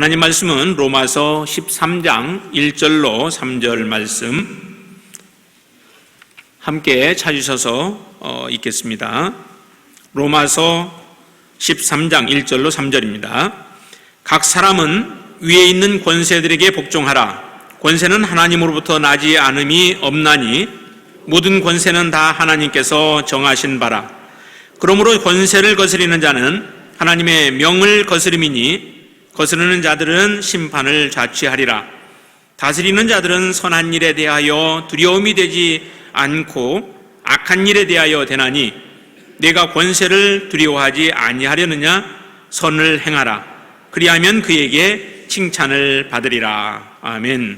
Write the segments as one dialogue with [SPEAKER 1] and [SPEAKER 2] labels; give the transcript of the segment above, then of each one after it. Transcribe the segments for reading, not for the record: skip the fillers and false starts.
[SPEAKER 1] 하나님 말씀은 로마서 13장 1절로 3절 말씀 함께 찾으셔서 읽겠습니다. 로마서 13장 1절로 3절입니다. 각 사람은 위에 있는 권세들에게 복종하라. 권세는 하나님으로부터 나지 않음이 없나니 모든 권세는 다 하나님께서 정하신 바라. 그러므로 권세를 거스리는 자는 하나님의 명을 거스름이니 거스르는 자들은 심판을 자취하리라. 다스리는 자들은 선한 일에 대하여 두려움이 되지 않고 악한 일에 대하여 되나니 내가 권세를 두려워하지 아니하려느냐? 선을 행하라. 그리하면 그에게 칭찬을 받으리라. 아멘.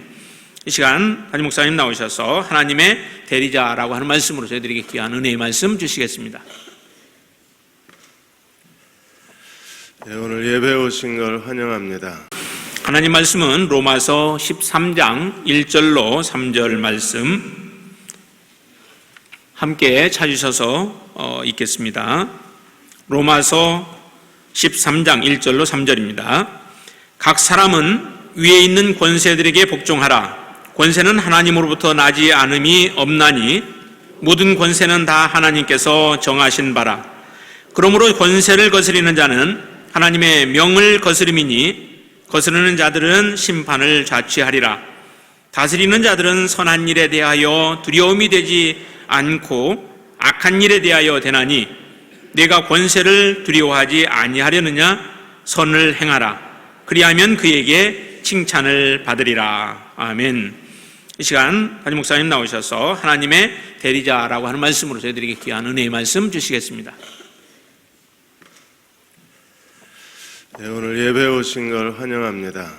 [SPEAKER 1] 이 시간 담임 목사님 나오셔서 하나님의 대리자라고 하는 말씀으로 저희들에게 귀한 은혜의 말씀 주시겠습니다.
[SPEAKER 2] 네, 오늘 예배 오신 걸 환영합니다.
[SPEAKER 1] 하나님 말씀은 로마서 13장 1절로 3절 말씀 함께 찾으셔서 읽겠습니다. 로마서 13장 1절로 3절입니다. 각 사람은 위에 있는 권세들에게 복종하라. 권세는 하나님으로부터 나지 않음이 없나니 모든 권세는 다 하나님께서 정하신 바라. 그러므로 권세를 거스리는 자는 하나님의 명을 거스름이니 거스르는 자들은 심판을 자취하리라. 다스리는 자들은 선한 일에 대하여 두려움이 되지 않고 악한 일에 대하여 되나니 내가 권세를 두려워하지 아니하려느냐? 선을 행하라. 그리하면 그에게 칭찬을 받으리라. 아멘. 이 시간 담임 목사님 나오셔서 하나님의 대리자라고 하는 말씀으로 저희들에게 귀한 은혜의 말씀 주시겠습니다.
[SPEAKER 2] 네, 오늘 예배 오신 걸 환영합니다.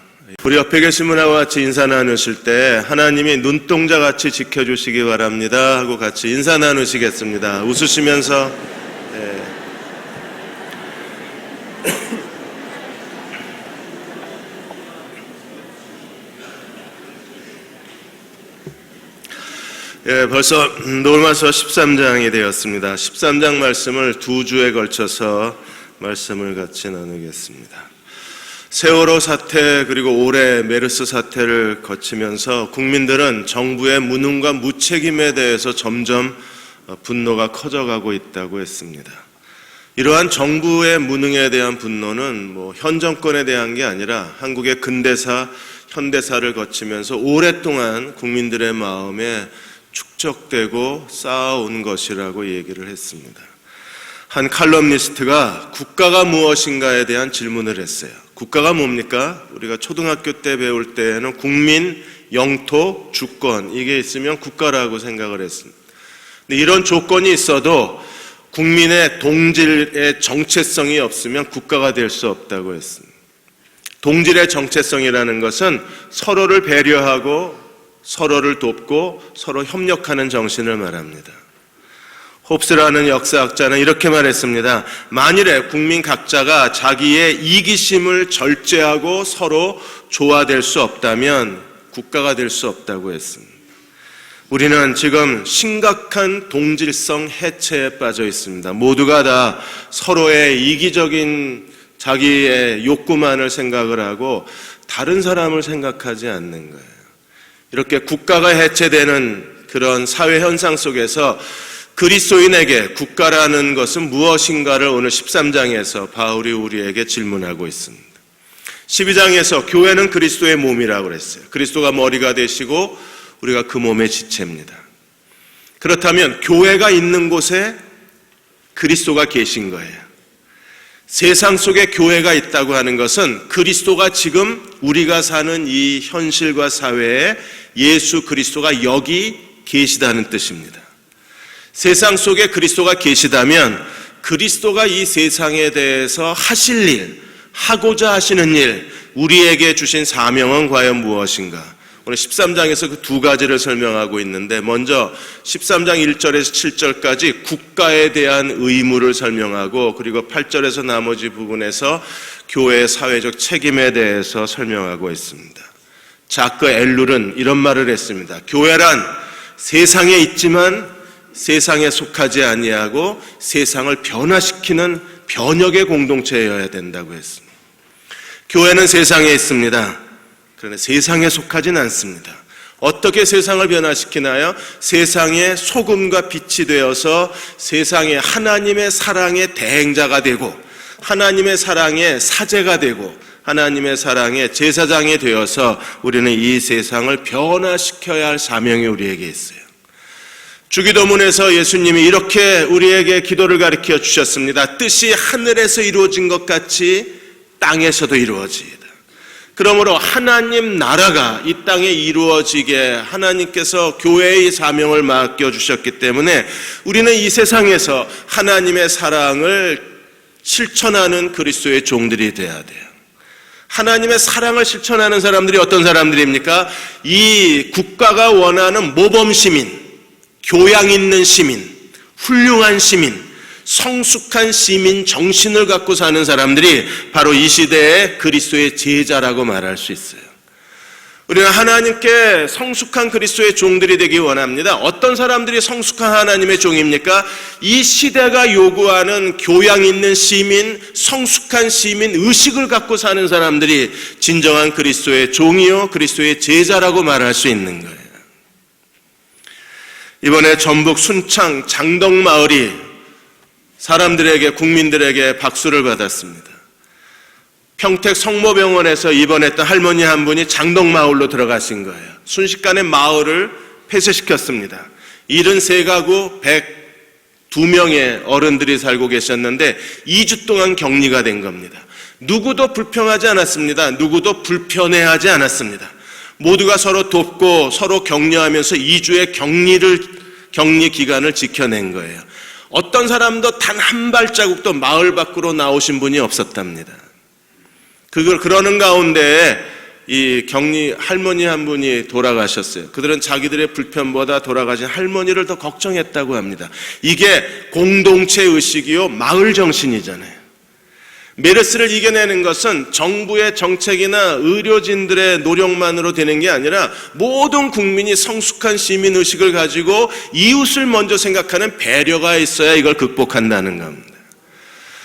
[SPEAKER 2] 우리 옆에 계신 분하고 같이 인사 나누실 때 하나님이 눈동자같이 지켜주시기 바랍니다 하고 같이 인사 나누시겠습니다. 웃으시면서 벌써 로마서 13장이 되었습니다. 13장 말씀을 두 주에 걸쳐서 말씀을 같이 나누겠습니다. 세월호 사태 그리고 올해 메르스 사태를 거치면서 국민들은 정부의 무능과 무책임에 대해서 점점 분노가 커져가고 있다고 했습니다. 이러한 정부의 무능에 대한 분노는 현 정권에 대한 게 아니라 한국의 근대사, 현대사를 거치면서 오랫동안 국민들의 마음에 축적되고 쌓아온 것이라고 얘기를 했습니다. 한 칼럼니스트가 국가가 무엇인가에 대한 질문을 했어요. 국가가 뭡니까? 우리가 초등학교 때 배울 때에는 국민, 영토, 주권 이게 있으면 국가라고 생각을 했습니다. 근데 이런 조건이 있어도 국민의 동질의 정체성이 없으면 국가가 될 수 없다고 했습니다. 동질의 정체성이라는 것은 서로를 배려하고 서로를 돕고 서로 협력하는 정신을 말합니다. 홉스라는 역사학자는 이렇게 말했습니다. 만일에 국민 각자가 자기의 이기심을 절제하고 서로 조화될 수 없다면 국가가 될 수 없다고 했습니다. 우리는 지금 심각한 동질성 해체에 빠져 있습니다. 모두가 다 서로의 이기적인 자기의 욕구만을 생각을 하고 다른 사람을 생각하지 않는 거예요. 이렇게 국가가 해체되는 그런 사회 현상 속에서 그리스도인에게 국가라는 것은 무엇인가를 오늘 13장에서 바울이 우리에게 질문하고 있습니다. 12장에서 교회는 그리스도의 몸이라고 그랬어요. 그리스도가 머리가 되시고 우리가 그 몸의 지체입니다. 그렇다면 교회가 있는 곳에 그리스도가 계신 거예요. 세상 속에 교회가 있다고 하는 것은 그리스도가 지금 우리가 사는 이 현실과 사회에 예수 그리스도가 여기 계시다는 뜻입니다. 세상 속에 그리스도가 계시다면 그리스도가 이 세상에 대해서 하실 일, 하고자 하시는 일, 우리에게 주신 사명은 과연 무엇인가? 오늘 13장에서 그 두 가지를 설명하고 있는데 먼저 13장 1절에서 7절까지 국가에 대한 의무를 설명하고 그리고 8절에서 나머지 부분에서 교회의 사회적 책임에 대해서 설명하고 있습니다. 자크 엘룰은 이런 말을 했습니다. 교회란 세상에 있지만 세상에 속하지 아니하고 세상을 변화시키는 변혁의 공동체여야 된다고 했습니다. 교회는 세상에 있습니다. 그러나 세상에 속하진 않습니다. 어떻게 세상을 변화시키나요? 세상의 소금과 빛이 되어서 세상에 하나님의 사랑의 대행자가 되고 하나님의 사랑의 사제가 되고 하나님의 사랑의 제사장이 되어서 우리는 이 세상을 변화시켜야 할 사명이 우리에게 있어요. 주기도문에서 예수님이 이렇게 우리에게 기도를 가르쳐 주셨습니다. 뜻이 하늘에서 이루어진 것 같이 땅에서도 이루어지이다. 그러므로 하나님 나라가 이 땅에 이루어지게 하나님께서 교회의 사명을 맡겨주셨기 때문에 우리는 이 세상에서 하나님의 사랑을 실천하는 그리스도의 종들이 되어야 돼요. 하나님의 사랑을 실천하는 사람들이 어떤 사람들입니까? 이 국가가 원하는 모범시민, 교양 있는 시민, 훌륭한 시민, 성숙한 시민 정신을 갖고 사는 사람들이 바로 이 시대의 그리스도의 제자라고 말할 수 있어요. 우리는 하나님께 성숙한 그리스도의 종들이 되기 원합니다. 어떤 사람들이 성숙한 하나님의 종입니까? 이 시대가 요구하는 교양 있는 시민, 성숙한 시민 의식을 갖고 사는 사람들이 진정한 그리스도의 종이요 그리스도의 제자라고 말할 수 있는 거예요. 이번에 전북 순창 장덕마을이 사람들에게, 국민들에게 박수를 받았습니다. 평택 성모병원에서 입원했던 할머니 한 분이 장덕마을로 들어가신 거예요. 순식간에 마을을 폐쇄시켰습니다. 73가구 102명의 어른들이 살고 계셨는데 2주 동안 격리가 된 겁니다. 누구도 불평하지 않았습니다. 누구도 불편해하지 않았습니다. 모두가 서로 돕고 서로 격려하면서 2주의 격리 기간을 지켜낸 거예요. 어떤 사람도 단 한 발자국도 마을 밖으로 나오신 분이 없었답니다. 그러는 가운데 이 할머니 한 분이 돌아가셨어요. 그들은 자기들의 불편보다 돌아가신 할머니를 더 걱정했다고 합니다. 이게 공동체 의식이요 마을 정신이잖아요. 메르스를 이겨내는 것은 정부의 정책이나 의료진들의 노력만으로 되는 게 아니라 모든 국민이 성숙한 시민의식을 가지고 이웃을 먼저 생각하는 배려가 있어야 이걸 극복한다는 겁니다.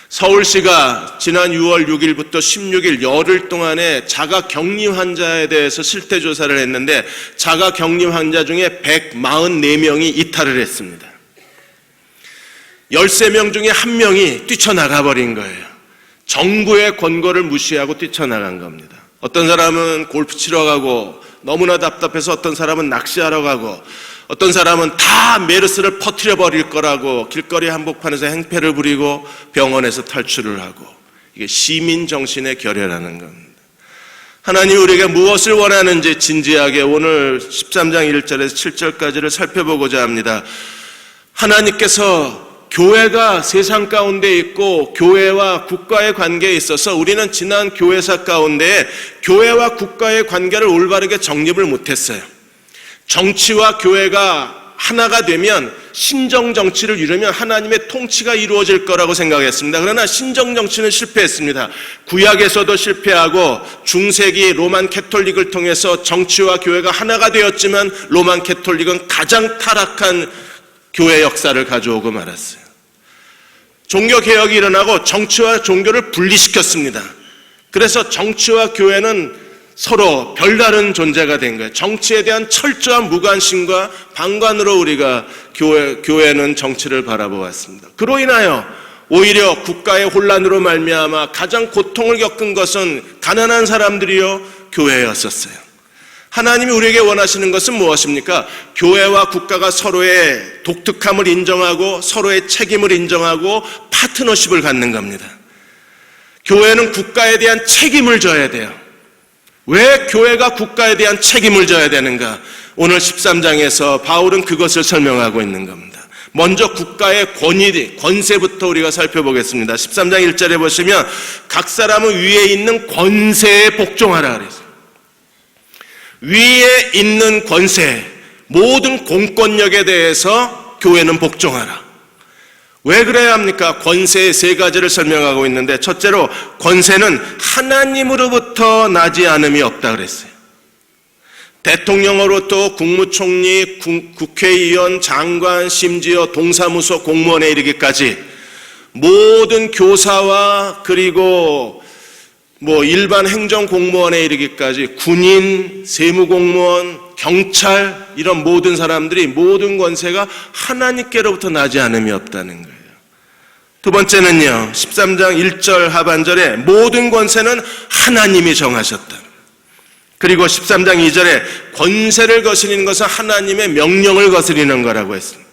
[SPEAKER 2] 서울시가 지난 6월 6일부터 16일 열흘 동안에 자가 격리 환자에 대해서 실태조사를 했는데 자가 격리 환자 중에 144명이 이탈을 했습니다. 13명 중에 1명이 뛰쳐나가 버린 거예요. 정부의 권고를 무시하고 뛰쳐나간 겁니다. 어떤 사람은 골프 치러 가고 너무나 답답해서 어떤 사람은 낚시하러 가고 어떤 사람은 다 메르스를 퍼뜨려 버릴 거라고 길거리 한복판에서 행패를 부리고 병원에서 탈출을 하고 이게 시민 정신의 결여라는 겁니다. 하나님 우리에게 무엇을 원하는지 진지하게 오늘 13장 1절에서 7절까지를 살펴보고자 합니다. 하나님께서 교회가 세상 가운데 있고 교회와 국가의 관계에 있어서 우리는 지난 교회사 가운데 교회와 국가의 관계를 올바르게 정립을 못했어요. 정치와 교회가 하나가 되면 신정정치를 이루면 하나님의 통치가 이루어질 거라고 생각했습니다. 그러나 신정정치는 실패했습니다. 구약에서도 실패하고 중세기 로만 캐톨릭을 통해서 정치와 교회가 하나가 되었지만 로만 캐톨릭은 가장 타락한 교회 역사를 가져오고 말았어요. 종교개혁이 일어나고 정치와 종교를 분리시켰습니다. 그래서 정치와 교회는 서로 별다른 존재가 된 거예요. 정치에 대한 철저한 무관심과 방관으로 우리가 교회는 정치를 바라보았습니다. 그로 인하여 오히려 국가의 혼란으로 말미암아 가장 고통을 겪은 것은 가난한 사람들이요 교회였었어요. 하나님이 우리에게 원하시는 것은 무엇입니까? 교회와 국가가 서로의 독특함을 인정하고 서로의 책임을 인정하고 파트너십을 갖는 겁니다. 교회는 국가에 대한 책임을 져야 돼요. 왜 교회가 국가에 대한 책임을 져야 되는가? 오늘 13장에서 바울은 그것을 설명하고 있는 겁니다. 먼저 국가의 권세부터 우리가 살펴보겠습니다. 13장 1절에 보시면 각 사람은 위에 있는 권세에 복종하라 그랬어요. 위에 있는 권세, 모든 공권력에 대해서 교회는 복종하라. 왜 그래야 합니까? 권세의 세 가지를 설명하고 있는데 첫째로 권세는 하나님으로부터 나지 않음이 없다 그랬어요. 대통령으로부터 국무총리, 국회의원, 장관, 심지어 동사무소 공무원에 이르기까지 모든 교사와 그리고 일반 행정 공무원에 이르기까지 군인, 세무공무원, 경찰 이런 모든 사람들이 모든 권세가 하나님께로부터 나지 않음이 없다는 거예요. 두 번째는요, 13장 1절 하반절에 모든 권세는 하나님이 정하셨다. 그리고 13장 2절에 권세를 거스리는 것은 하나님의 명령을 거스리는 거라고 했습니다.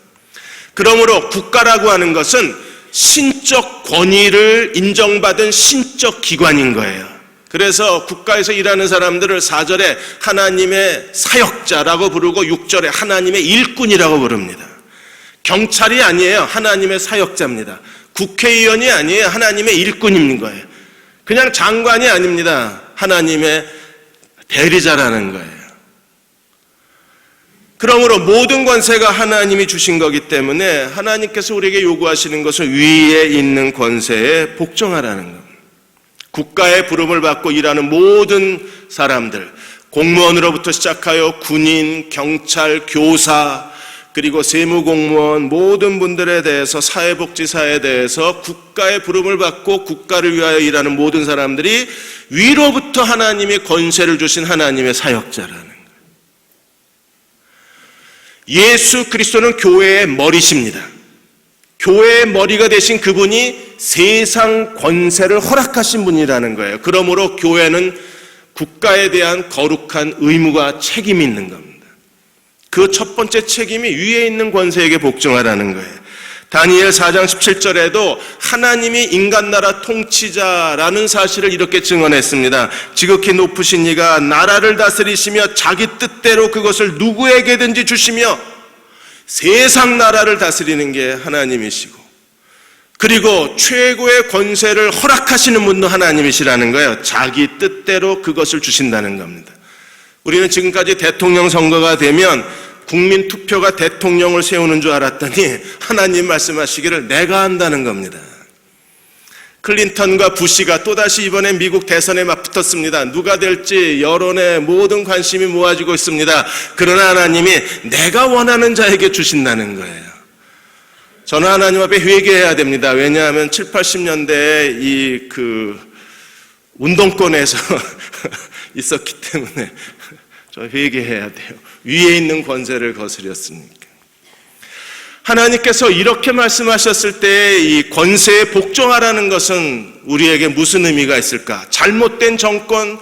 [SPEAKER 2] 그러므로 국가라고 하는 것은 신적 권위를 인정받은 신적 기관인 거예요. 그래서 국가에서 일하는 사람들을 4절에 하나님의 사역자라고 부르고 6절에 하나님의 일꾼이라고 부릅니다. 경찰이 아니에요. 하나님의 사역자입니다. 국회의원이 아니에요. 하나님의 일꾼인 거예요. 그냥 장관이 아닙니다. 하나님의 대리자라는 거예요. 그러므로 모든 권세가 하나님이 주신 거기 때문에 하나님께서 우리에게 요구하시는 것은 위에 있는 권세에 복종하라는 겁니다. 국가의 부름을 받고 일하는 모든 사람들, 공무원으로부터 시작하여 군인, 경찰, 교사, 그리고 세무공무원 모든 분들에 대해서, 사회복지사에 대해서 국가의 부름을 받고 국가를 위하여 일하는 모든 사람들이 위로부터 하나님의 권세를 주신 하나님의 사역자라는 거예요. 예수 그리스도는 교회의 머리십니다. 교회의 머리가 되신 그분이 세상 권세를 허락하신 분이라는 거예요. 그러므로 교회는 국가에 대한 거룩한 의무와 책임이 있는 겁니다. 그 첫 번째 책임이 위에 있는 권세에게 복종하라는 거예요. 다니엘 4장 17절에도 하나님이 인간나라 통치자라는 사실을 이렇게 증언했습니다. 지극히 높으신 이가 나라를 다스리시며 자기 뜻대로 그것을 누구에게든지 주시며 세상 나라를 다스리는 게 하나님이시고, 그리고 최고의 권세를 허락하시는 분도 하나님이시라는 거예요. 자기 뜻대로 그것을 주신다는 겁니다. 우리는 지금까지 대통령 선거가 되면 국민 투표가 대통령을 세우는 줄 알았더니 하나님 말씀하시기를 내가 한다는 겁니다. 클린턴과 부시가 또다시 이번에 미국 대선에 맞붙었습니다. 누가 될지 여론의 모든 관심이 모아지고 있습니다. 그러나 하나님이 내가 원하는 자에게 주신다는 거예요. 저는 하나님 앞에 회개해야 됩니다. 왜냐하면 7, 80년대에 이 운동권에서 있었기 때문에 저 회개해야 돼요. 위에 있는 권세를 거스렸으니까. 하나님께서 이렇게 말씀하셨을 때 이 권세에 복종하라는 것은 우리에게 무슨 의미가 있을까? 잘못된 정권,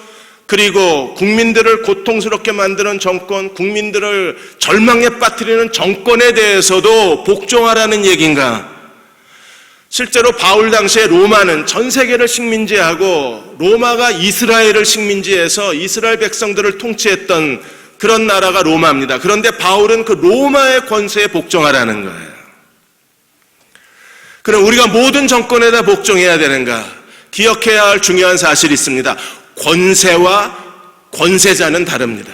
[SPEAKER 2] 그리고 국민들을 고통스럽게 만드는 정권, 국민들을 절망에 빠뜨리는 정권에 대해서도 복종하라는 얘기인가? 실제로 바울 당시에 로마는 전 세계를 식민지하고 로마가 이스라엘을 식민지해서 이스라엘 백성들을 통치했던 그런 나라가 로마입니다. 그런데 바울은 그 로마의 권세에 복종하라는 거예요. 그럼 우리가 모든 정권에다 복종해야 되는가? 기억해야 할 중요한 사실이 있습니다. 권세와 권세자는 다릅니다.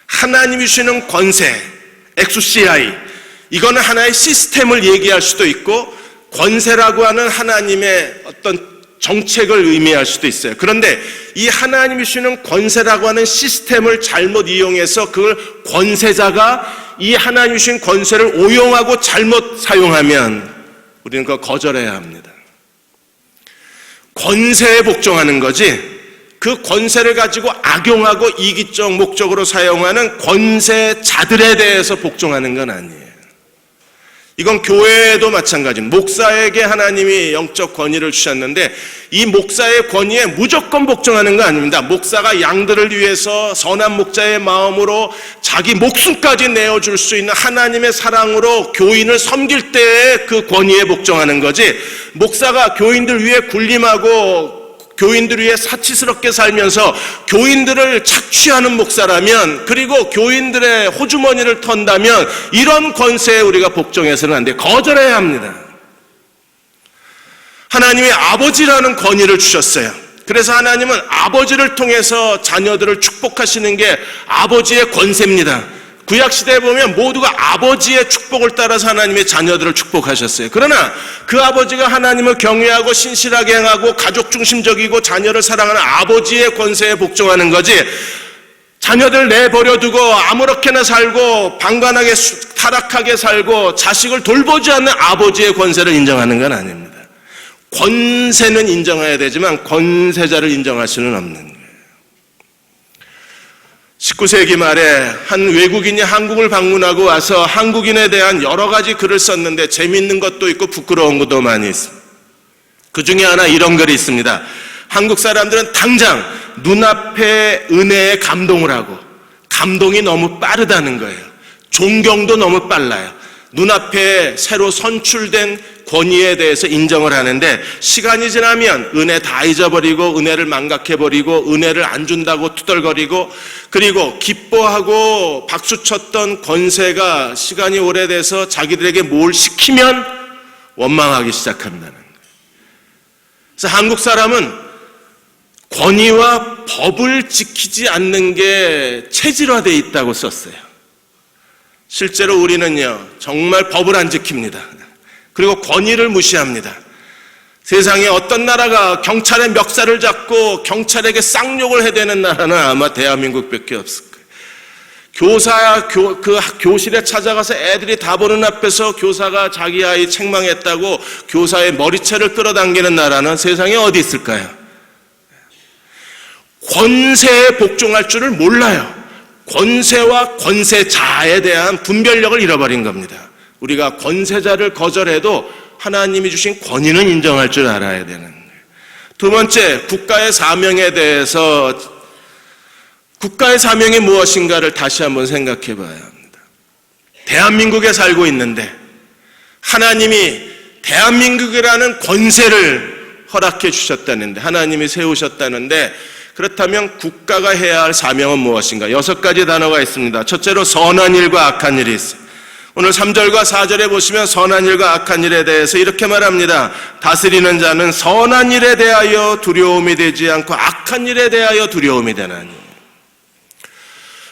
[SPEAKER 2] 하나님이 주시는 권세, 엑수시아이, 이거는 하나의 시스템을 얘기할 수도 있고 권세라고 하는 하나님의 어떤 정책을 의미할 수도 있어요. 그런데 이 하나님이 주시는 권세라고 하는 시스템을 잘못 이용해서 그걸 권세자가 이 하나님이 주신 권세를 오용하고 잘못 사용하면 우리는 그거 거절해야 합니다. 권세에 복종하는 거지, 그 권세를 가지고 악용하고 이기적 목적으로 사용하는 권세자들에 대해서 복종하는 건 아니에요. 이건 교회에도 마찬가지입니다. 목사에게 하나님이 영적 권위를 주셨는데 이 목사의 권위에 무조건 복종하는 거 아닙니다. 목사가 양들을 위해서 선한 목자의 마음으로 자기 목숨까지 내어줄 수 있는 하나님의 사랑으로 교인을 섬길 때에 그 권위에 복종하는 거지, 목사가 교인들 위해 군림하고 교인들 위해 사치스럽게 살면서 교인들을 착취하는 목사라면, 그리고 교인들의 호주머니를 턴다면 이런 권세에 우리가 복종해서는 안 돼. 거절해야 합니다. 하나님이 아버지라는 권위를 주셨어요. 그래서 하나님은 아버지를 통해서 자녀들을 축복하시는 게 아버지의 권세입니다. 구약시대에 보면 모두가 아버지의 축복을 따라서 하나님의 자녀들을 축복하셨어요. 그러나 그 아버지가 하나님을 경외하고 신실하게 행하고 가족 중심적이고 자녀를 사랑하는 아버지의 권세에 복종하는 거지, 자녀들 내버려두고 아무렇게나 살고 방관하게 타락하게 살고 자식을 돌보지 않는 아버지의 권세를 인정하는 건 아닙니다. 권세는 인정해야 되지만 권세자를 인정할 수는 없는 거예요. 19세기 말에 한 외국인이 한국을 방문하고 와서 한국인에 대한 여러 가지 글을 썼는데 재미있는 것도 있고 부끄러운 것도 많이 있습니다. 그 중에 하나 이런 글이 있습니다. 한국 사람들은 당장 눈앞의 은혜에 감동을 하고 감동이 너무 빠르다는 거예요. 존경도 너무 빨라요. 눈앞에 새로 선출된 권위에 대해서 인정을 하는데 시간이 지나면 은혜 다 잊어버리고 은혜를 망각해버리고 은혜를 안 준다고 투덜거리고 그리고 기뻐하고 박수쳤던 권세가 시간이 오래돼서 자기들에게 뭘 시키면 원망하기 시작한다는 거예요. 그래서 한국 사람은 권위와 법을 지키지 않는 게 체질화되어 있다고 썼어요. 실제로 우리는요, 정말 법을 안 지킵니다. 그리고 권위를 무시합니다. 세상에 어떤 나라가 경찰의 멱살을 잡고 경찰에게 쌍욕을 해대는 나라는 아마 대한민국밖에 없을 거예요. 그 교실에 찾아가서 애들이 다 보는 앞에서 교사가 자기 아이 책망했다고 교사의 머리채를 끌어당기는 나라는 세상에 어디 있을까요? 권세에 복종할 줄을 몰라요. 권세와 권세자에 대한 분별력을 잃어버린 겁니다. 우리가 권세자를 거절해도 하나님이 주신 권위는 인정할 줄 알아야 되는 거예요. 두 번째, 국가의 사명에 대해서 국가의 사명이 무엇인가를 다시 한번 생각해 봐야 합니다. 대한민국에 살고 있는데 하나님이 대한민국이라는 권세를 허락해 주셨다는데 하나님이 세우셨다는데 그렇다면 국가가 해야 할 사명은 무엇인가? 6가지 단어가 있습니다. 첫째로 선한 일과 악한 일이 있어요. 오늘 3절과 4절에 보시면 선한 일과 악한 일에 대해서 이렇게 말합니다. 다스리는 자는 선한 일에 대하여 두려움이 되지 않고 악한 일에 대하여 두려움이 되나니.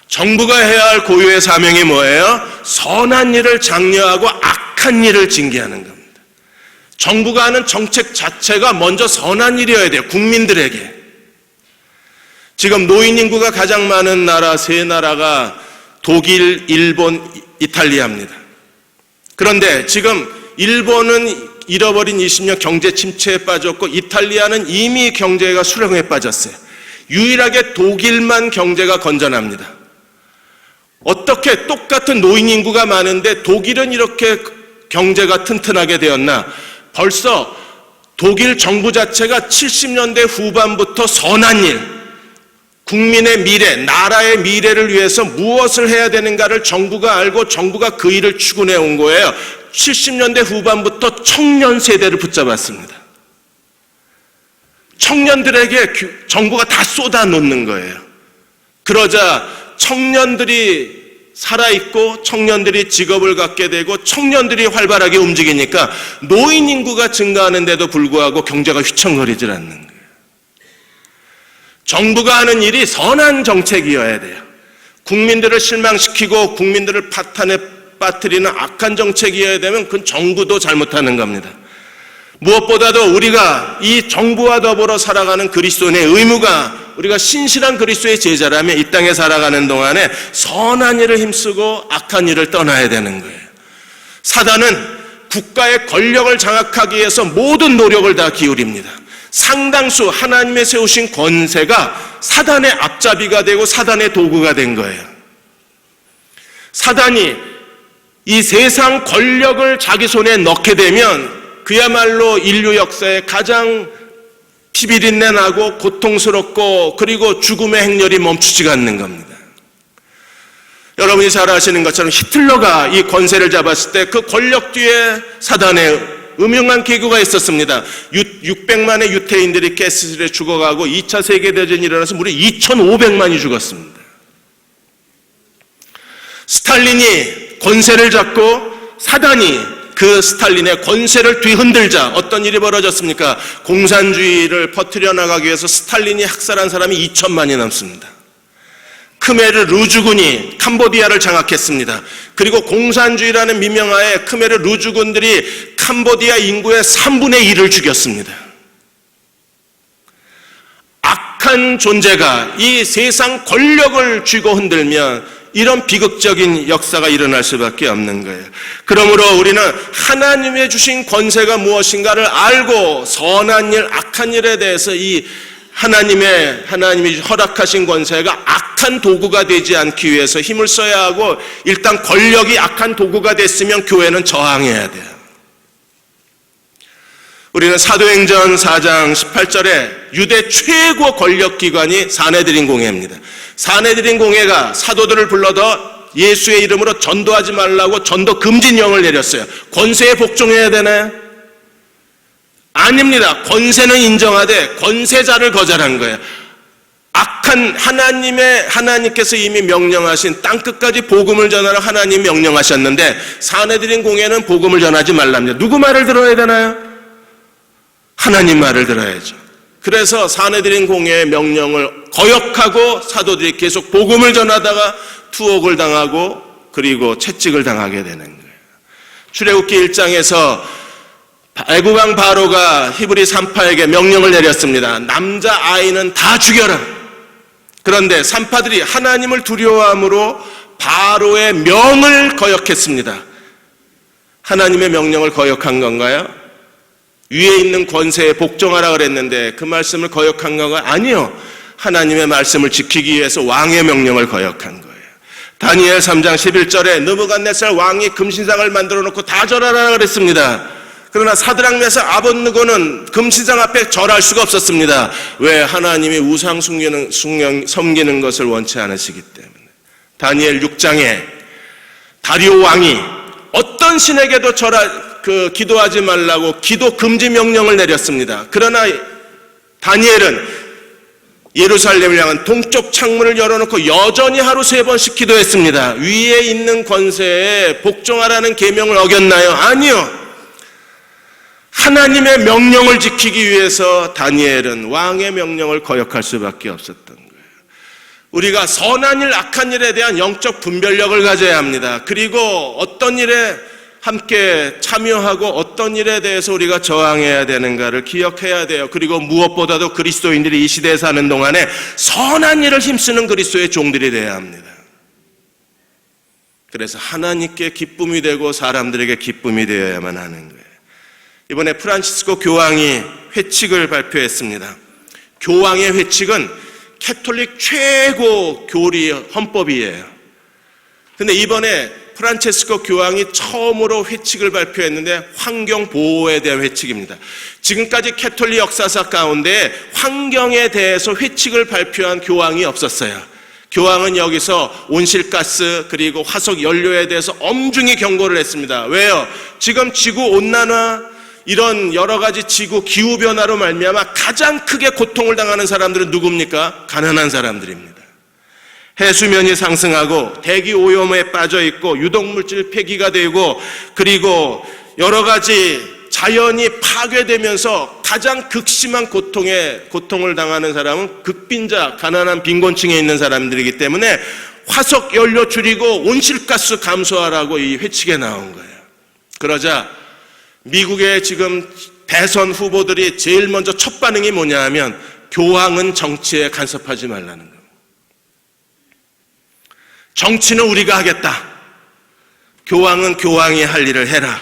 [SPEAKER 2] 정부가 해야 할 고유의 사명이 뭐예요? 선한 일을 장려하고 악한 일을 징계하는 겁니다. 정부가 하는 정책 자체가 먼저 선한 일이어야 돼요. 국민들에게. 지금 노인 인구가 가장 많은 나라 세 나라가 독일, 일본, 이탈리아입니다. 그런데 지금 일본은 잃어버린 20년 경제 침체에 빠졌고 이탈리아는 이미 경제가 수렁에 빠졌어요. 유일하게 독일만 경제가 건전합니다. 어떻게 똑같은 노인 인구가 많은데 독일은 이렇게 경제가 튼튼하게 되었나? 벌써 독일 정부 자체가 70년대 후반부터 선한 일, 국민의 미래, 나라의 미래를 위해서 무엇을 해야 되는가를 정부가 알고 정부가 그 일을 추구해 온 거예요. 70년대 후반부터 청년 세대를 붙잡았습니다. 청년들에게 정부가 다 쏟아놓는 거예요. 그러자 청년들이 살아있고 청년들이 직업을 갖게 되고 청년들이 활발하게 움직이니까 노인 인구가 증가하는데도 불구하고 경제가 휘청거리질 않는 거예요. 정부가 하는 일이 선한 정책이어야 돼요. 국민들을 실망시키고 국민들을 파탄에 빠뜨리는 악한 정책이어야 되면 그건 정부도 잘못하는 겁니다. 무엇보다도 우리가 이 정부와 더불어 살아가는 그리스도인의 의무가 우리가 신실한 그리스도의 제자라면 이 땅에 살아가는 동안에 선한 일을 힘쓰고 악한 일을 떠나야 되는 거예요. 사단은 국가의 권력을 장악하기 위해서 모든 노력을 다 기울입니다. 상당수 하나님의 세우신 권세가 사단의 앞잡이가 되고 사단의 도구가 된 거예요. 사단이 이 세상 권력을 자기 손에 넣게 되면 그야말로 인류 역사에 가장 피비린내 나고 고통스럽고 그리고 죽음의 행렬이 멈추지가 않는 겁니다. 여러분이 잘 아시는 것처럼 히틀러가 이 권세를 잡았을 때 그 권력 뒤에 사단의 음흉한 기구가 있었습니다. 600만의 유태인들이 가스실에 죽어가고 2차 세계대전이 일어나서 무려 2,500만이 죽었습니다. 스탈린이 권세를 잡고 사단이 그 스탈린의 권세를 뒤흔들자 어떤 일이 벌어졌습니까? 공산주의를 퍼뜨려 나가기 위해서 스탈린이 학살한 사람이 2천만이 넘습니다. 크메르 루주군이 캄보디아를 장악했습니다. 그리고 공산주의라는 미명하에 크메르 루주군들이 캄보디아 인구의 3분의 1을 죽였습니다. 악한 존재가 이 세상 권력을 쥐고 흔들면 이런 비극적인 역사가 일어날 수밖에 없는 거예요. 그러므로 우리는 하나님의 주신 권세가 무엇인가를 알고 선한 일, 악한 일에 대해서 이 하나님이 허락하신 권세가 악한 도구가 되지 않기 위해서 힘을 써야 하고, 일단 권력이 악한 도구가 됐으면 교회는 저항해야 돼요. 우리는 사도행전 4장 18절에 유대 최고 권력기관이 사내드린 공회입니다. 사내드린 공회가 사도들을 불러서 예수의 이름으로 전도하지 말라고 전도 금지령을 내렸어요. 권세에 복종해야 되나요? 아닙니다. 권세는 인정하되 권세자를 거절한 거예요. 악한 하나님께서 이미 명령하신 땅끝까지 복음을 전하라 하나님 명령하셨는데, 사내드린 공회는 복음을 전하지 말랍니다. 누구 말을 들어야 되나요? 하나님 말을 들어야죠. 그래서 사내드린 공회의 명령을 거역하고 사도들이 계속 복음을 전하다가 투옥을 당하고 그리고 채찍을 당하게 되는 거예요. 출애굽기 1장에서 애국왕 바로가 히브리 산파에게 명령을 내렸습니다. 남자 아이는 다 죽여라. 그런데 산파들이 하나님을 두려워함으로 바로의 명을 거역했습니다. 하나님의 명령을 거역한 건가요? 위에 있는 권세에 복종하라 그랬는데 그 말씀을 거역한 건가요? 아니요. 하나님의 말씀을 지키기 위해서 왕의 명령을 거역한 거예요. 다니엘 3장 11절에 느부갓네살 왕이 금신상을 만들어 놓고 다 절하라 그랬습니다. 그러나 사드락 메삭 아벳느고는 금신상 앞에 절할 수가 없었습니다. 왜? 하나님이 우상 섬기는 것을 원치 않으시기 때문에. 다니엘 6장에 다리오 왕이 어떤 신에게도 기도하지 말라고 기도 금지 명령을 내렸습니다. 그러나 다니엘은 예루살렘을 향한 동쪽 창문을 열어놓고 여전히 하루 3번씩 기도했습니다. 위에 있는 권세에 복종하라는 계명을 어겼나요? 아니요. 하나님의 명령을 지키기 위해서 다니엘은 왕의 명령을 거역할 수밖에 없었던 거예요. 우리가 선한 일, 악한 일에 대한 영적 분별력을 가져야 합니다. 그리고 어떤 일에 함께 참여하고 어떤 일에 대해서 우리가 저항해야 되는가를 기억해야 돼요. 그리고 무엇보다도 그리스도인들이 이 시대에 사는 동안에 선한 일을 힘쓰는 그리스도의 종들이 되어야 합니다. 그래서 하나님께 기쁨이 되고 사람들에게 기쁨이 되어야만 하는 거예요. 이번에 프란치스코 교황이 회칙을 발표했습니다. 교황의 회칙은 캐톨릭 최고 교리 헌법이에요. 근데 이번에 프란체스코 교황이 처음으로 회칙을 발표했는데 환경 보호에 대한 회칙입니다. 지금까지 캐톨릭 역사사 가운데 환경에 대해서 회칙을 발표한 교황이 없었어요. 교황은 여기서 온실가스 그리고 화석 연료에 대해서 엄중히 경고를 했습니다. 왜요? 지금 지구 온난화 이런 여러 가지 지구 기후 변화로 말미암아 가장 크게 고통을 당하는 사람들은 누굽니까? 가난한 사람들입니다. 해수면이 상승하고 대기 오염에 빠져 있고 유독물질 폐기가 되고 그리고 여러 가지 자연이 파괴되면서 가장 극심한 고통을 당하는 사람은 극빈자, 가난한 빈곤층에 있는 사람들이기 때문에 화석 연료 줄이고 온실가스 감소하라고 이 회칙에 나온 거예요. 그러자 미국의 지금 대선 후보들이 제일 먼저 첫 반응이 뭐냐 하면 교황은 정치에 간섭하지 말라는 거예요. 정치는 우리가 하겠다. 교황은 교황이 할 일을 해라.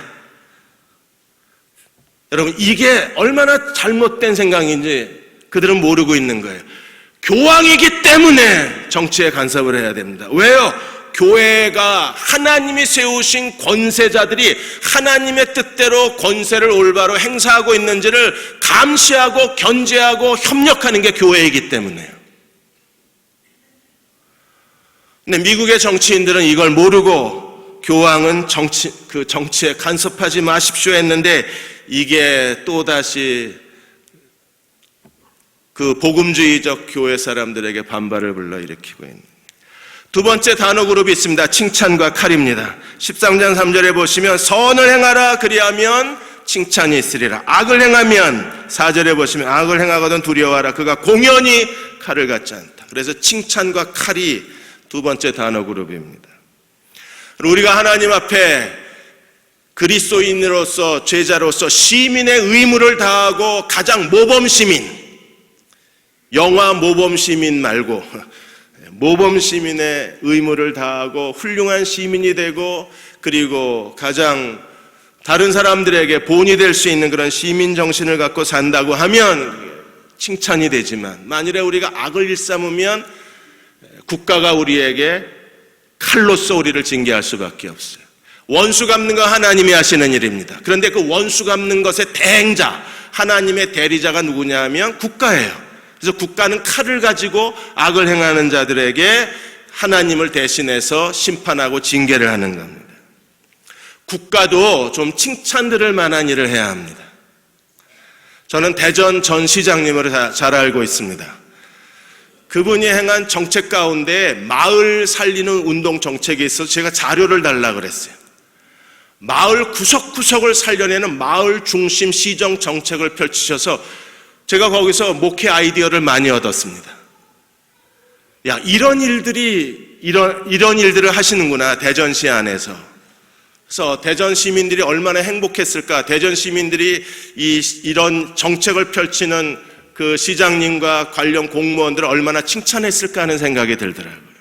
[SPEAKER 2] 여러분, 이게 얼마나 잘못된 생각인지 그들은 모르고 있는 거예요. 교황이기 때문에 정치에 간섭을 해야 됩니다. 왜요? 교회가 하나님이 세우신 권세자들이 하나님의 뜻대로 권세를 올바로 행사하고 있는지를 감시하고 견제하고 협력하는 게 교회이기 때문에요. 근데 미국의 정치인들은 이걸 모르고 교황은 정치에 간섭하지 마십시오 했는데 이게 또다시 그 복음주의적 교회 사람들에게 반발을 불러일으키고 있는. 두 번째 단어 그룹이 있습니다. 칭찬과 칼입니다. 13장 3절에 보시면 선을 행하라 그리하면 칭찬이 있으리라. 악을 행하면 4절에 보시면 악을 행하거든 두려워하라. 그가 공연히 칼을 갖지 않다. 그래서 칭찬과 칼이 두 번째 단어 그룹입니다. 우리가 하나님 앞에 그리스도인으로서 제자로서 시민의 의무를 다하고 가장 모범시민, 영화 모범시민 말고 모범 시민의 의무를 다하고 훌륭한 시민이 되고 그리고 가장 다른 사람들에게 본이 될 수 있는 그런 시민 정신을 갖고 산다고 하면 칭찬이 되지만 만일에 우리가 악을 일삼으면 국가가 우리에게 칼로써 우리를 징계할 수밖에 없어요. 원수 갚는 거 하나님이 하시는 일입니다. 그런데 그 원수 갚는 것의 대행자, 하나님의 대리자가 누구냐 하면 국가예요. 그래서 국가는 칼을 가지고 악을 행하는 자들에게 하나님을 대신해서 심판하고 징계를 하는 겁니다. 국가도 좀 칭찬 들을 만한 일을 해야 합니다. 저는 대전 전 시장님을 잘 알고 있습니다. 그분이 행한 정책 가운데 마을 살리는 운동 정책이 있어서 제가 자료를 달라고 그랬어요. 마을 구석구석을 살려내는 마을 중심 시정 정책을 펼치셔서 제가 거기서 목회 아이디어를 많이 얻었습니다. 야, 이런 일들을 하시는구나, 대전시 안에서. 그래서 대전 시민들이 얼마나 행복했을까, 대전 시민들이 이런 정책을 펼치는 그 시장님과 관련 공무원들을 얼마나 칭찬했을까 하는 생각이 들더라고요.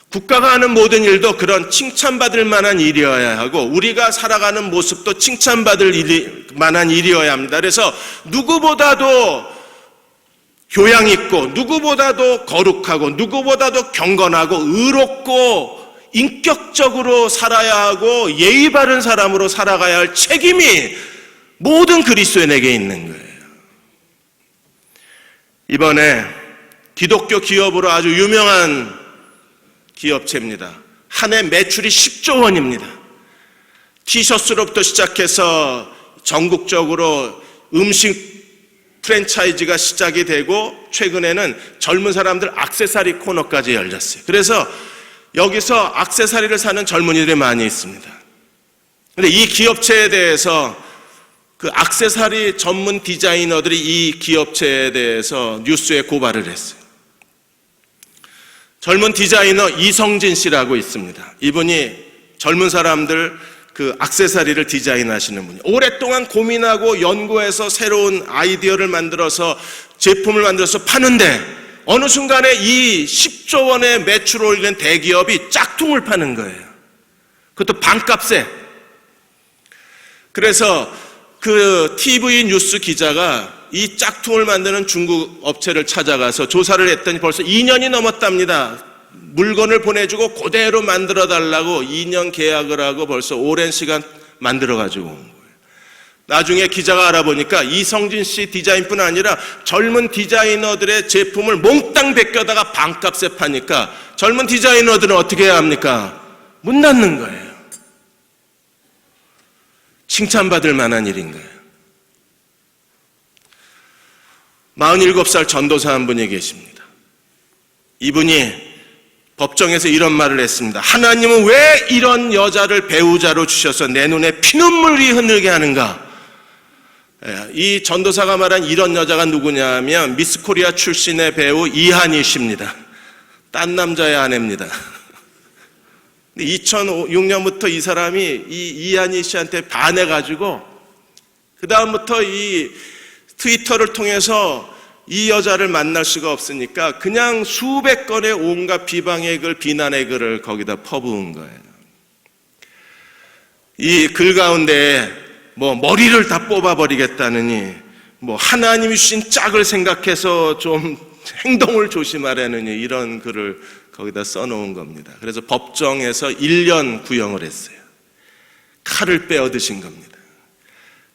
[SPEAKER 2] 국가가 하는 모든 일도 그런 칭찬받을 만한 일이어야 하고 우리가 살아가는 모습도 칭찬받을 만한 일이어야 합니다. 그래서 누구보다도 교양 있고 누구보다도 거룩하고 누구보다도 경건하고 의롭고 인격적으로 살아야 하고 예의 바른 사람으로 살아가야 할 책임이 모든 그리스도인에게 있는 거예요. 이번에 기독교 기업으로 아주 유명한 기업체입니다. 한 해 매출이 10조 원입니다. 티셔츠로부터 시작해서 전국적으로 음식 프랜차이즈가 시작이 되고 최근에는 젊은 사람들 액세서리 코너까지 열렸어요. 그래서 여기서 액세서리를 사는 젊은이들이 많이 있습니다. 그런데 이 기업체에 대해서 그 액세서리 전문 디자이너들이 이 기업체에 대해서 뉴스에 고발을 했어요. 젊은 디자이너 이성진 씨라고 있습니다. 이분이 젊은 사람들 그 액세서리를 디자인하시는 분이 오랫동안 고민하고 연구해서 새로운 아이디어를 만들어서 제품을 만들어서 파는데 어느 순간에 이 10조 원의 매출을 올리는 대기업이 짝퉁을 파는 거예요. 그것도 반값에. 그래서 그 TV 뉴스 기자가 이 짝퉁을 만드는 중국 업체를 찾아가서 조사를 했더니 벌써 2년이 넘었답니다. 물건을 보내주고 그대로 만들어달라고 2년 계약을 하고 벌써 오랜 시간 만들어가지고 온 거예요. 나중에 기자가 알아보니까 이성진 씨 디자인뿐 아니라 젊은 디자이너들의 제품을 몽땅 베껴다가 반값에 파니까 젊은 디자이너들은 어떻게 해야 합니까? 문 닫는 거예요. 칭찬받을 만한 일인 거예요. 47살 전도사 한 분이 계십니다. 이분이 법정에서 이런 말을 했습니다. 하나님은 왜 이런 여자를 배우자로 주셔서 내 눈에 피눈물이 흐르게 하는가? 이 전도사가 말한 이런 여자가 누구냐 하면 미스 코리아 출신의 배우 이한희 씨입니다. 딴 남자의 아내입니다. 2006년부터 이 사람이 이 이한희 씨한테 반해가지고 그 다음부터 이 트위터를 통해서 이 여자를 만날 수가 없으니까 그냥 수백 건의 온갖 비방의 글, 비난의 글을 거기다 퍼부은 거예요. 이 글 가운데 머리를 다 뽑아버리겠다느니 하나님이 주신 짝을 생각해서 좀 행동을 조심하라느니 이런 글을 거기다 써놓은 겁니다. 그래서 법정에서 1년 구형을 했어요. 칼을 빼어드신 겁니다.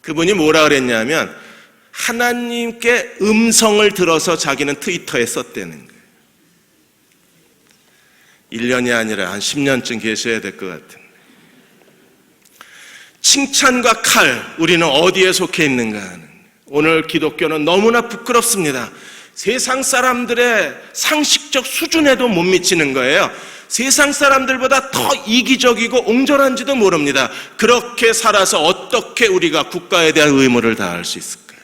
[SPEAKER 2] 그분이 뭐라 그랬냐면 하나님께 음성을 들어서 자기는 트위터에 썼다는 거예요. 1년이 아니라 한 10년쯤 계셔야 될 것 같은데. 칭찬과 칼, 우리는 어디에 속해 있는가 하는. 오늘 기독교는 너무나 부끄럽습니다. 세상 사람들의 상식적 수준에도 못 미치는 거예요. 세상 사람들보다 더 이기적이고 옹졸한지도 모릅니다. 그렇게 살아서 어떻게 우리가 국가에 대한 의무를 다할 수 있을까요?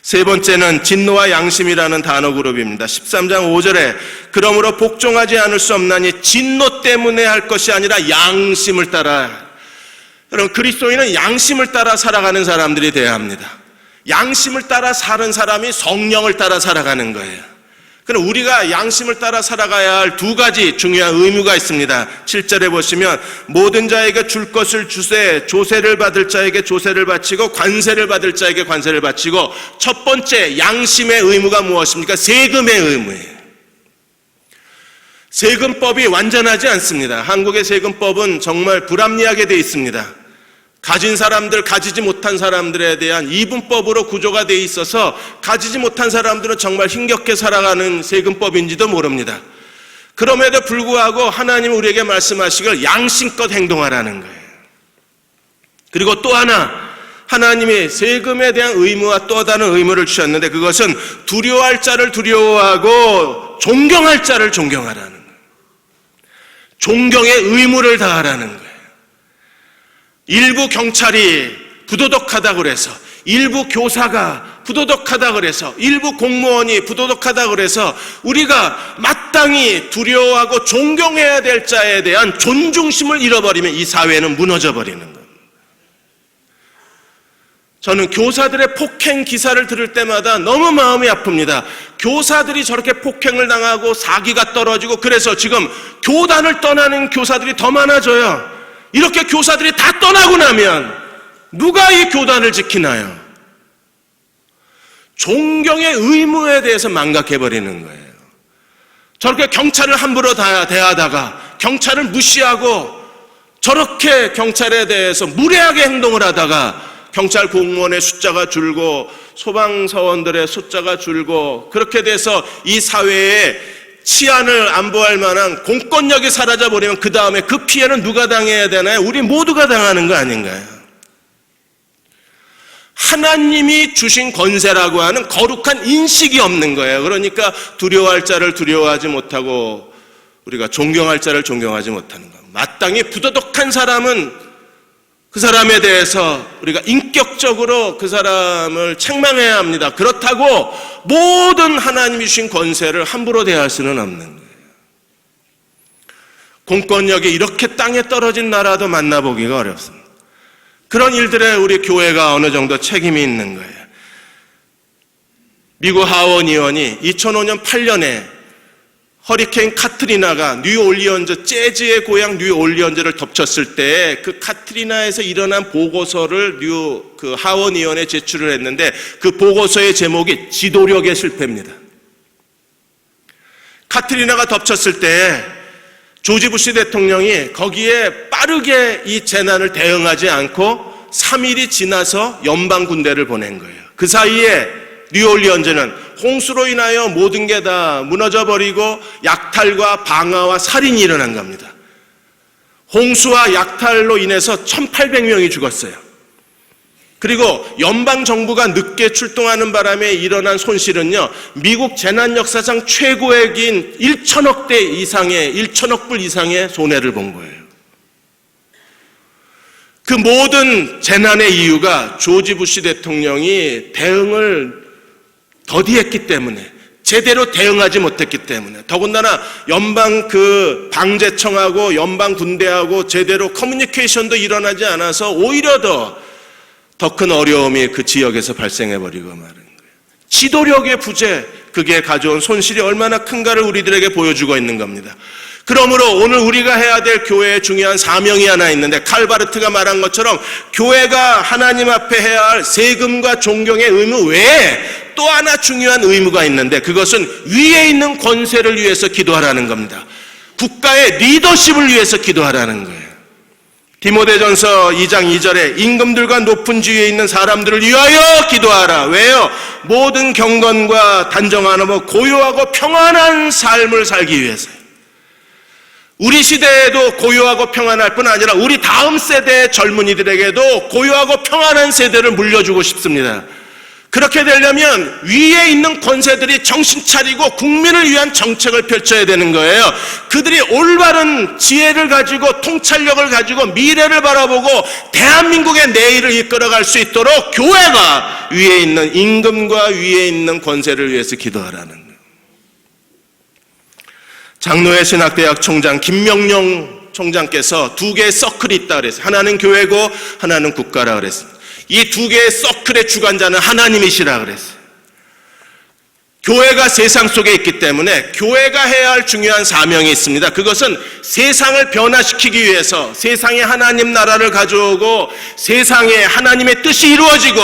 [SPEAKER 2] 세 번째는 진노와 양심이라는 단어 그룹입니다. 13장 5절에 그러므로 복종하지 않을 수 없나니 진노 때문에 할 것이 아니라 양심을 따라. 여러분, 그리스도인은 양심을 따라 살아가는 사람들이 되어야 합니다. 양심을 따라 사는 사람이 성령을 따라 살아가는 거예요. 그럼 우리가 양심을 따라 살아가야 할 두 가지 중요한 의무가 있습니다. 7절에 보시면 모든 자에게 줄 것을 주세, 조세를 받을 자에게 조세를 바치고 관세를 받을 자에게 관세를 바치고, 첫 번째 양심의 의무가 무엇입니까? 세금의 의무예요. 세금법이 완전하지 않습니다. 한국의 세금법은 정말 불합리하게 되어 있습니다. 가진 사람들, 가지지 못한 사람들에 대한 이분법으로 구조가 되어 있어서 가지지 못한 사람들은 정말 힘겹게 살아가는 세금법인지도 모릅니다. 그럼에도 불구하고 하나님은 우리에게 말씀하시길 양심껏 행동하라는 거예요. 그리고 또 하나, 하나님이 세금에 대한 의무와 또 다른 의무를 주셨는데, 그것은 두려워할 자를 두려워하고 존경할 자를 존경하라는 거예요. 존경의 의무를 다하라는 거예요. 일부 경찰이 부도덕하다고 그래서, 일부 교사가 부도덕하다고 그래서, 일부 공무원이 부도덕하다고 그래서 우리가 마땅히 두려워하고 존경해야 될 자에 대한 존중심을 잃어버리면 이 사회는 무너져 버리는 겁니다. 저는 교사들의 폭행 기사를 들을 때마다 너무 마음이 아픕니다. 교사들이 저렇게 폭행을 당하고 사기가 떨어지고, 그래서 지금 교단을 떠나는 교사들이 더 많아져요. 이렇게 교사들이 다 떠나고 나면 누가 이 교단을 지키나요? 존경의 의무에 대해서 망각해버리는 거예요. 저렇게 경찰을 함부로 대하다가, 경찰을 무시하고 저렇게 경찰에 대해서 무례하게 행동을 하다가 경찰 공무원의 숫자가 줄고 소방서원들의 숫자가 줄고, 그렇게 돼서 이 사회에 치안을 안보할 만한 공권력이 사라져버리면 그 다음에 그 피해는 누가 당해야 되나요? 우리 모두가 당하는 거 아닌가요? 하나님이 주신 권세라고 하는 거룩한 인식이 없는 거예요. 그러니까 두려워할 자를 두려워하지 못하고 우리가 존경할 자를 존경하지 못하는 것. 마땅히 부도덕한 사람은 그 사람에 대해서 우리가 인격적으로 그 사람을 책망해야 합니다. 그렇다고 모든 하나님이 주신 권세를 함부로 대할 수는 없는 거예요. 공권력이 이렇게 땅에 떨어진 나라도 만나보기가 어렵습니다. 그런 일들에 우리 교회가 어느 정도 책임이 있는 거예요. 미국 하원 의원이 2005년 8년에 허리케인 카트리나가 뉴올리언즈, 재즈의 고향 뉴올리언즈를 덮쳤을 때 그 카트리나에서 일어난 보고서를 하원 의원에 제출을 했는데, 그 보고서의 제목이 지도력의 실패입니다. 카트리나가 덮쳤을 때 조지 부시 대통령이 거기에 빠르게 이 재난을 대응하지 않고 3일이 지나서 연방 군대를 보낸 거예요. 그 사이에 뉴올리언즈는 홍수로 인하여 모든 게 다 무너져버리고 약탈과 방화와 살인이 일어난 겁니다. 홍수와 약탈로 인해서 1,800명이 죽었어요. 그리고 연방정부가 늦게 출동하는 바람에 일어난 손실은요, 미국 재난 역사상 최고액인 1,000억 불 이상의 손해를 본 거예요. 그 모든 재난의 이유가 조지 부시 대통령이 대응을 더디했기 때문에, 제대로 대응하지 못했기 때문에, 더군다나 연방 방재청하고 연방 군대하고 제대로 커뮤니케이션도 일어나지 않아서 오히려 더 큰 어려움이 그 지역에서 발생해버리고 마는 거예요. 지도력의 부재, 그게 가져온 손실이 얼마나 큰가를 우리들에게 보여주고 있는 겁니다. 그러므로 오늘 우리가 해야 될 교회의 중요한 사명이 하나 있는데, 칼바르트가 말한 것처럼 교회가 하나님 앞에 해야 할 세금과 존경의 의무 외에 또 하나 중요한 의무가 있는데, 그것은 위에 있는 권세를 위해서 기도하라는 겁니다. 국가의 리더십을 위해서 기도하라는 거예요. 디모데전서 2장 2절에 임금들과 높은 지위에 있는 사람들을 위하여 기도하라. 왜요? 모든 경건과 단정하고 고요하고 평안한 삶을 살기 위해서요. 우리 시대에도 고요하고 평안할 뿐 아니라 우리 다음 세대의 젊은이들에게도 고요하고 평안한 세대를 물려주고 싶습니다. 그렇게 되려면 위에 있는 권세들이 정신 차리고 국민을 위한 정책을 펼쳐야 되는 거예요. 그들이 올바른 지혜를 가지고 통찰력을 가지고 미래를 바라보고 대한민국의 내일을 이끌어갈 수 있도록 교회가 위에 있는 임금과 위에 있는 권세를 위해서 기도하라는 거예요. 장로회 신학대학 총장 김명룡 총장께서 두 개의 서클이 있다 그랬어요. 하나는 교회고 하나는 국가라 그랬습니다. 이 두 개의 서클의 주관자는 하나님이시라 그랬어요. 교회가 세상 속에 있기 때문에 교회가 해야 할 중요한 사명이 있습니다. 그것은 세상을 변화시키기 위해서 세상에 하나님 나라를 가져오고 세상에 하나님의 뜻이 이루어지고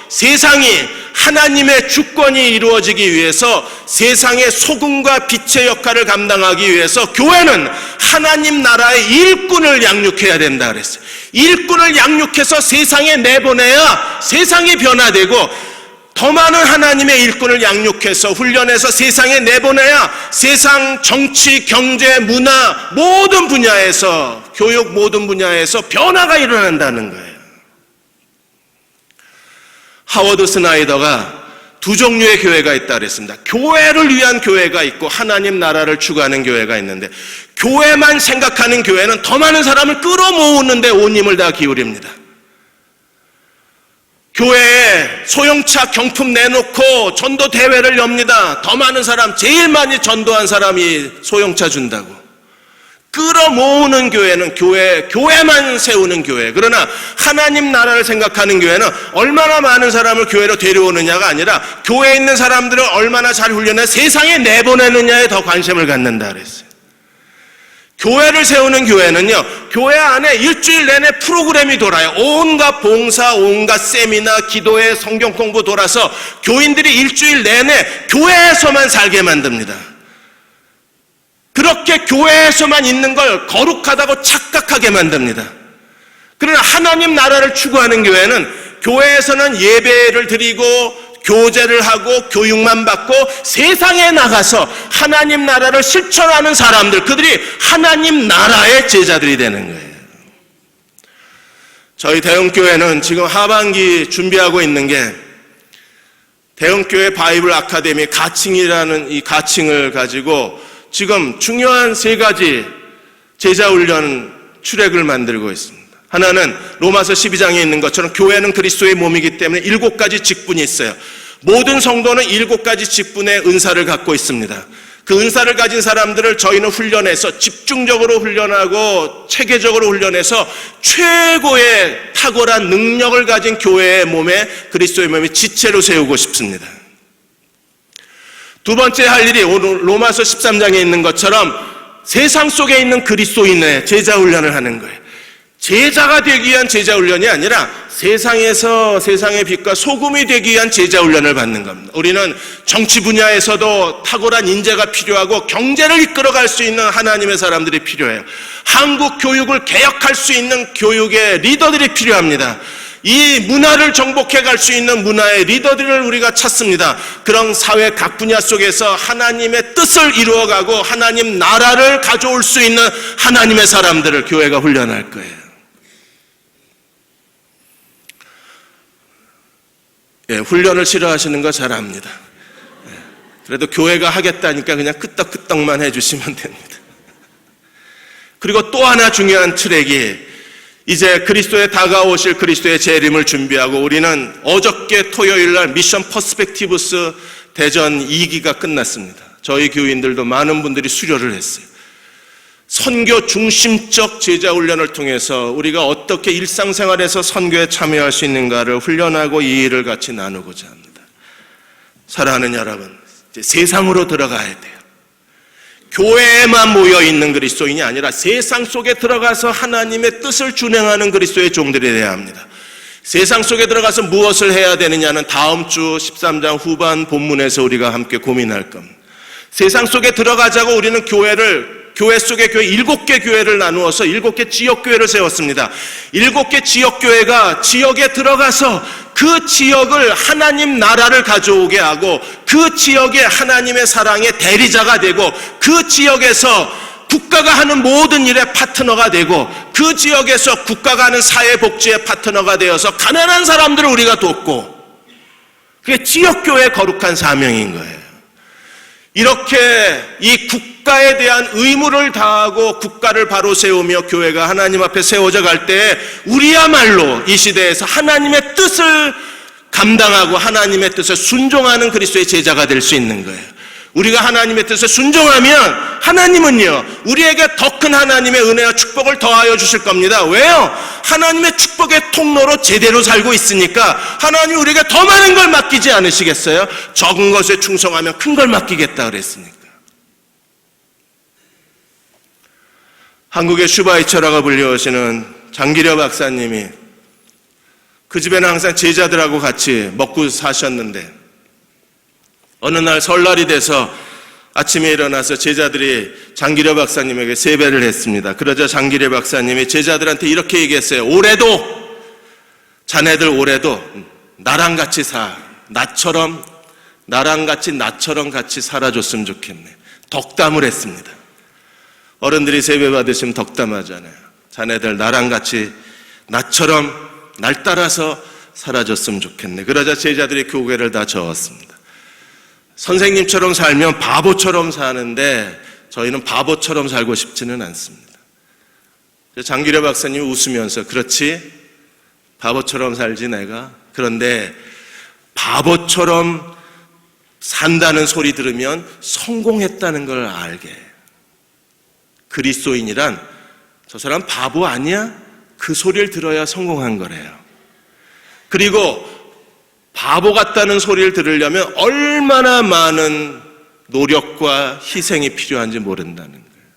[SPEAKER 2] 세상이 하나님의 주권이 이루어지기 위해서 세상의 소금과 빛의 역할을 감당하기 위해서 교회는 하나님 나라의 일꾼을 양육해야 된다 그랬어요. 일꾼을 양육해서 세상에 내보내야 세상이 변화되고 더 많은 하나님의 일꾼을 양육해서 훈련해서 세상에 내보내야 세상 정치, 경제, 문화 모든 분야에서 교육 모든 분야에서 변화가 일어난다는 거예요. 하워드 스나이더가 두 종류의 교회가 있다 그랬습니다. 교회를 위한 교회가 있고 하나님 나라를 추구하는 교회가 있는데 교회만 생각하는 교회는 더 많은 사람을 끌어모으는데 온 힘을 다 기울입니다. 교회에 소형차 경품 내놓고 전도 대회를 엽니다. 더 많은 사람, 제일 많이 전도한 사람이 소형차 준다고. 끌어모으는 교회는 교회만 세우는 교회. 그러나 하나님 나라를 생각하는 교회는 얼마나 많은 사람을 교회로 데려오느냐가 아니라 교회에 있는 사람들을 얼마나 잘 훈련해 세상에 내보내느냐에 더 관심을 갖는다 그랬어요. 교회를 세우는 교회는요, 교회 안에 일주일 내내 프로그램이 돌아요. 온갖 봉사, 온갖 세미나, 기도회, 성경 공부 돌아서 교인들이 일주일 내내 교회에서만 살게 만듭니다. 그렇게 교회에서만 있는 걸 거룩하다고 착각하게 만듭니다. 그러나 하나님 나라를 추구하는 교회는 교회에서는 예배를 드리고 교제를 하고 교육만 받고 세상에 나가서 하나님 나라를 실천하는 사람들, 그들이 하나님 나라의 제자들이 되는 거예요. 저희 대형교회는 지금 하반기 준비하고 있는 게 대형교회 바이블 아카데미 가칭이라는 이 가칭을 가지고 지금 중요한 세 가지 제자훈련 출애굽을 만들고 있습니다. 하나는 로마서 12장에 있는 것처럼 교회는 그리스도의 몸이기 때문에 7가지 직분이 있어요. 모든 성도는 7가지 직분의 은사를 갖고 있습니다. 그 은사를 가진 사람들을 저희는 훈련해서 집중적으로 훈련하고 체계적으로 훈련해서 최고의 탁월한 능력을 가진 교회의 몸에 그리스도의 몸의 지체로 세우고 싶습니다. 두 번째 할 일이 오늘 로마서 13장에 있는 것처럼 세상 속에 있는 그리스도인의 제자 훈련을 하는 거예요. 제자가 되기 위한 제자 훈련이 아니라 세상에서 세상의 빛과 소금이 되기 위한 제자 훈련을 받는 겁니다. 우리는 정치 분야에서도 탁월한 인재가 필요하고 경제를 이끌어갈 수 있는 하나님의 사람들이 필요해요. 한국 교육을 개혁할 수 있는 교육의 리더들이 필요합니다. 이 문화를 정복해 갈 수 있는 문화의 리더들을 우리가 찾습니다. 그런 사회 각 분야 속에서 하나님의 뜻을 이루어가고 하나님 나라를 가져올 수 있는 하나님의 사람들을 교회가 훈련할 거예요. 예, 훈련을 싫어하시는 거 잘 압니다. 예, 그래도 교회가 하겠다니까 그냥 끄떡끄떡만 해주시면 됩니다. 그리고 또 하나 중요한 트랙이 이제 그리스도에 다가오실 그리스도의 재림을 준비하고 우리는 어저께 토요일 날 미션 퍼스펙티브스 대전 2기가 끝났습니다. 저희 교인들도 많은 분들이 수료를 했어요. 선교 중심적 제자 훈련을 통해서 우리가 어떻게 일상생활에서 선교에 참여할 수 있는가를 훈련하고 이 일을 같이 나누고자 합니다. 사랑하는 여러분, 이제 세상으로 들어가야 돼요. 교회에만 모여있는 그리스도인이 아니라 세상 속에 들어가서 하나님의 뜻을 준행하는 그리스도의 종들이 되어야 합니다. 세상 속에 들어가서 무엇을 해야 되느냐는 다음 주 13장 후반 본문에서 우리가 함께 고민할 겁니다. 세상 속에 들어가자고 우리는 교회 속에 교회 7개 교회를 나누어서 7개 지역교회를 세웠습니다. 7개 지역교회가 지역에 들어가서 그 지역을 하나님 나라를 가져오게 하고 그 지역에 하나님의 사랑의 대리자가 되고 그 지역에서 국가가 하는 모든 일의 파트너가 되고 그 지역에서 국가가 하는 사회복지의 파트너가 되어서 가난한 사람들을 우리가 돕고 그게 지역교회의 거룩한 사명인 거예요. 이렇게 이 국가에 대한 의무를 다하고 국가를 바로 세우며 교회가 하나님 앞에 세워져 갈 때 우리야말로 이 시대에서 하나님의 뜻을 감당하고 하나님의 뜻을 순종하는 그리스도의 제자가 될 수 있는 거예요. 우리가 하나님의 뜻에 순종하면 하나님은요, 우리에게 더 큰 하나님의 은혜와 축복을 더하여 주실 겁니다. 왜요? 하나님의 축복의 통로로 제대로 살고 있으니까 하나님이 우리에게 더 많은 걸 맡기지 않으시겠어요? 적은 것에 충성하면 큰 걸 맡기겠다 그랬으니까. 한국의 슈바이처라고 불리우시는 장기려 박사님이 그 집에는 항상 제자들하고 같이 먹고 사셨는데 어느 날 설날이 돼서 아침에 일어나서 제자들이 장기려 박사님에게 세배를 했습니다. 그러자 장기려 박사님이 제자들한테 이렇게 얘기했어요. 자네들 올해도 나랑 같이 나처럼 같이 살아줬으면 좋겠네. 덕담을 했습니다. 어른들이 세배 받으시면 덕담하잖아요. 자네들 나랑 같이 나처럼 날 따라서 살아줬으면 좋겠네. 그러자 제자들이 고개를 다 저었습니다. 선생님처럼 살면 바보처럼 사는데 저희는 바보처럼 살고 싶지는 않습니다. 장기려 박사님이 웃으면서 그렇지, 바보처럼 살지 내가. 그런데 바보처럼 산다는 소리 들으면 성공했다는 걸 알게 해요. 그리스도인이란 저 사람 바보 아니야? 그 소리를 들어야 성공한 거래요. 그리고 바보 같다는 소리를 들으려면 얼마나 많은 노력과 희생이 필요한지 모른다는 거예요.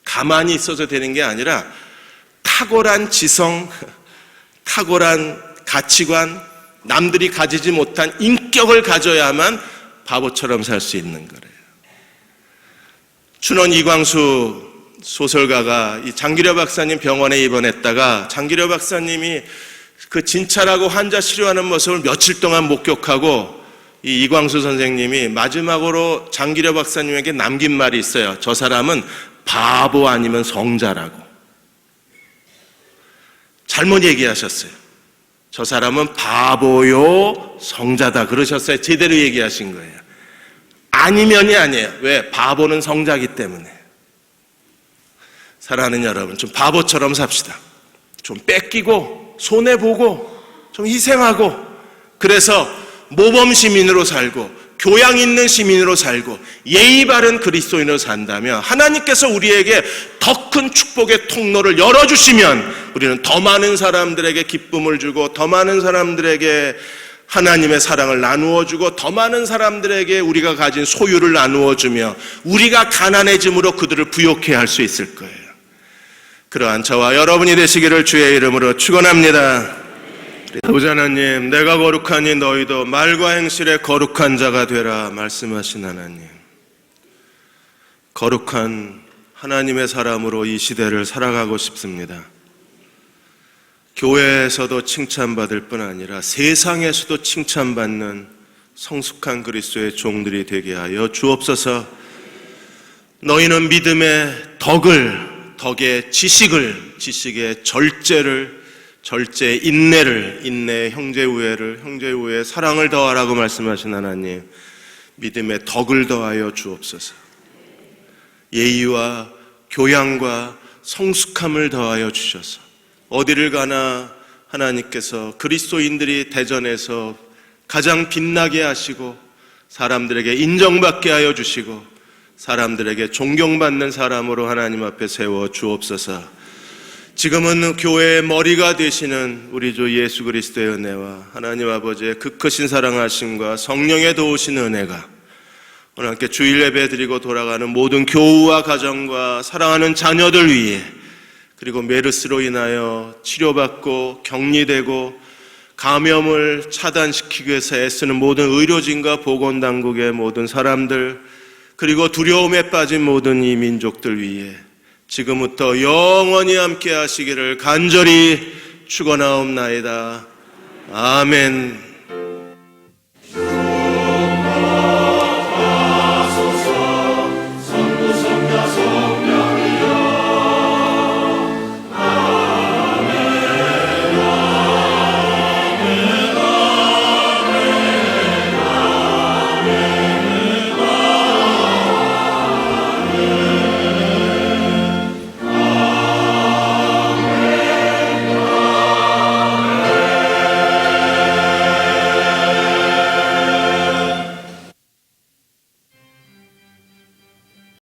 [SPEAKER 2] 가만히 있어서 되는 게 아니라 탁월한 지성, 탁월한 가치관, 남들이 가지지 못한 인격을 가져야만 바보처럼 살 수 있는 거래요. 춘원 이광수 소설가가 이 장기려 박사님 병원에 입원했다가 장기려 박사님이 그 진찰하고 환자 치료하는 모습을 며칠 동안 목격하고 이 이광수 선생님이 마지막으로 장기려 박사님에게 남긴 말이 있어요. 저 사람은 바보 아니면 성자라고. 잘못 얘기하셨어요. 저 사람은 바보요 성자다 그러셨어요. 제대로 얘기하신 거예요. 아니면이 아니에요. 왜? 바보는 성자이기 때문에. 사랑하는 여러분, 좀 바보처럼 삽시다. 좀 뺏기고 손해보고 좀 희생하고, 그래서 모범 시민으로 살고 교양 있는 시민으로 살고 예의 바른 그리스도인으로 산다면 하나님께서 우리에게 더 큰 축복의 통로를 열어주시면 우리는 더 많은 사람들에게 기쁨을 주고 더 많은 사람들에게 하나님의 사랑을 나누어 주고 더 많은 사람들에게 우리가 가진 소유를 나누어 주며 우리가 가난해짐으로 그들을 부욕해 할 수 있을 거예요. 그러한 저와 여러분이 되시기를 주의 이름으로 축원합니다. 아버지 하나님, 내가 거룩하니 너희도 말과 행실에 거룩한 자가 되라 말씀하신 하나님, 거룩한 하나님의 사람으로 이 시대를 살아가고 싶습니다. 교회에서도 칭찬받을 뿐 아니라 세상에서도 칭찬받는 성숙한 그리스도의 종들이 되게 하여 주옵소서. 너희는 믿음의 덕의 지식의 절제, 인내의 형제 우애의 사랑을 더하라고 말씀하신 하나님, 믿음의 덕을 더하여 주옵소서. 예의와 교양과 성숙함을 더하여 주셔서 어디를 가나 하나님께서 그리스도인들이 대전에서 가장 빛나게 하시고 사람들에게 인정받게 하여 주시고 사람들에게 존경받는 사람으로 하나님 앞에 세워 주옵소서. 지금은 교회의 머리가 되시는 우리 주 예수 그리스도의 은혜와 하나님 아버지의 그 크신 사랑하심과 성령의 도우신 은혜가 오늘 함께 주일 예배 드리고 돌아가는 모든 교우와 가정과 사랑하는 자녀들 위해, 그리고 메르스로 인하여 치료받고 격리되고 감염을 차단시키기 위해서 애쓰는 모든 의료진과 보건당국의 모든 사람들, 그리고 두려움에 빠진 모든 이 민족들 위해 지금부터 영원히 함께 하시기를 간절히 축원하옵나이다. 아멘.